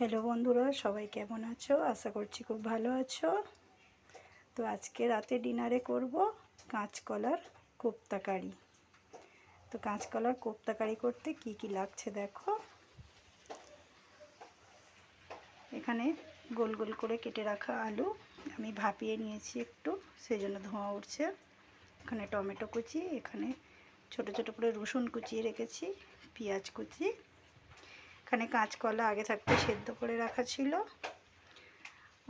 Hello বন্ধুরা, সবাই কেমন আছো? আশা করছি খুব ভালো আছো। তো আজকে রাতে ডিনারে করব কাঁচকলার কোপ্তা কারি। তো কাঁচকলার কোপ্তা কারি করতে কি কি লাগছে দেখো। এখানে গোল গোল করে কেটে রাখা আলু আমি ভাপিয়ে নিয়েছি একটু, সেজন্য ধোঁয়া উঠছে। এখানে টমেটো কুচি, এখানে ছোট ছোট করে রসুন কুচিয়ে রেখেছি, পেঁয়াজ কুচি, এখানে কাঁচকলা আগে থাকতে সেদ্ধ করে রাখা ছিল,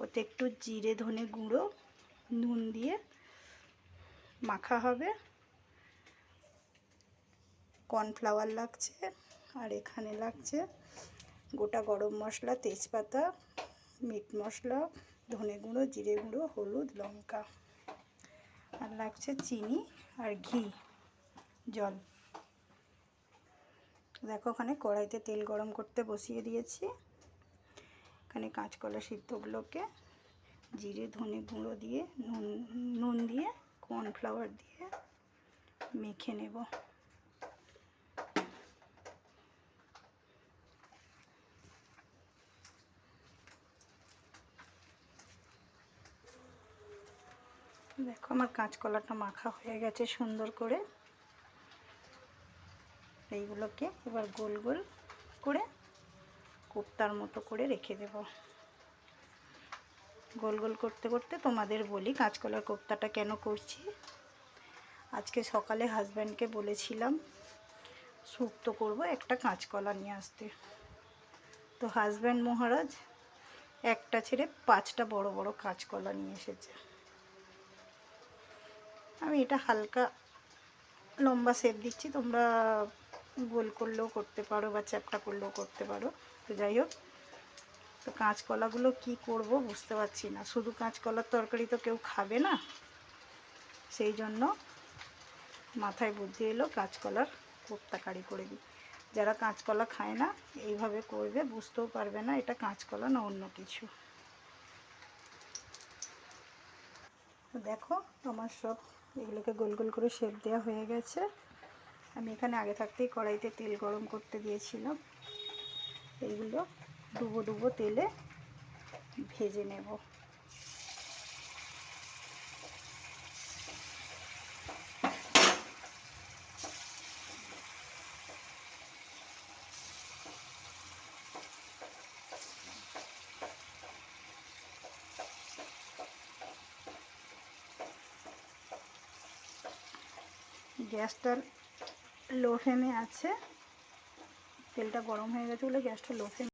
ওতে একটু জিরে ধনে গুঁড়ো নুন দিয়ে মাখা হবে, কর্নফ্লাওয়ার লাগছে, আর এখানে লাগছে গোটা গরম মশলা, তেজপাতা, মিট মশলা, ধনে গুঁড়ো, জিরে গুঁড়ো, হলুদ, লঙ্কা, আর লাগছে চিনি আর ঘি, জল। দেখো ওখানে কড়াইতে তেল গরম করতে বসিয়ে দিয়েছি। এখানে কাঁচকলা সিদ্ধগুলোকে জিরে ধনে গুঁড়ো দিয়ে নুন দিয়ে কর্নফ্লাওয়ার দিয়ে মেখে নেব। দেখো আমার কাঁচকলাটা মাখা হয়ে গেছে সুন্দর করে। এইগুলোকে এবার গোল গোল করে কোপ্তার মতো করে রেখে দেব। গোল গোল করতে করতে তোমাদের বলি কাঁচকলার কোপ্তাটা কেন করছি। আজকে সকালে হাজব্যান্ডকে বলেছিলাম শুক্তো করব, একটা কাঁচকলা নিয়ে আসতে। তো হাজব্যান্ড মহারাজ একটা ছেড়ে 5টা বড় বড় কাঁচকলা নিয়ে এসেছে। আমি এটা হালকা লম্বা শেপ দিচ্ছি, তোমরা গোল করলেও করতে পারো বা চ্যাপ্টা করলেও করতে পারো। তো যাই হোক, তো কাঁচকলাগুলো কি করব বুঝতে পারছি না। শুধু কাঁচকলার তরকারি তো কেউ খাবে না, সেই জন্য মাথায় বুদ্ধি এলো কাঁচকলার কোপ্তা কারি করে দিই। যারা কাঁচকলা খায় না এইভাবে করবে, বুঝতেও পারবে না এটা কাঁচকলা না অন্য কিছু। দেখো আমার সব এগুলোকে গোল গোল করে শেপ দেওয়া হয়ে গেছে। আমি এখানে আগে থাকতেই কড়াইতে তেল গরম করতে দিয়েছিলাম। এইগুলো ডুবো ডুবো তেলে ভেজে নেব। গ্যাসটা লো ফ্লেমে আছে, তেলটা গরম হয়ে গেছে বলে গ্যাসটা লো ফ্লেমে